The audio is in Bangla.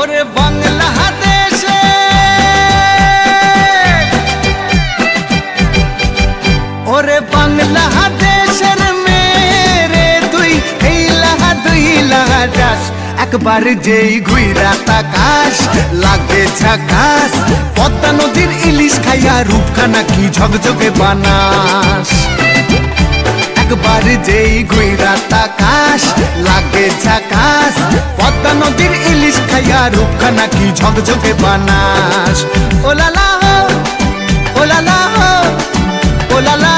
ওরে বাংলাদেশে ওরে বাংলাদেশের মেরে তুই এই লাহা দুই লাহা যাস একবার যেই ঘুইরা তাকাস লাগে ঝাকাস পদ্মা নদীর ইলিশ খাইয়া রূপখানা কি ঝকঝকে বানাস একবার যেই ঘুইরা তাকাস লাগে ঝাকাস পদ্মা নদীর ইলিশ খাইয়া রূপখানা কি ঝকঝকে বানাস ও লালা ও লালা ও লালা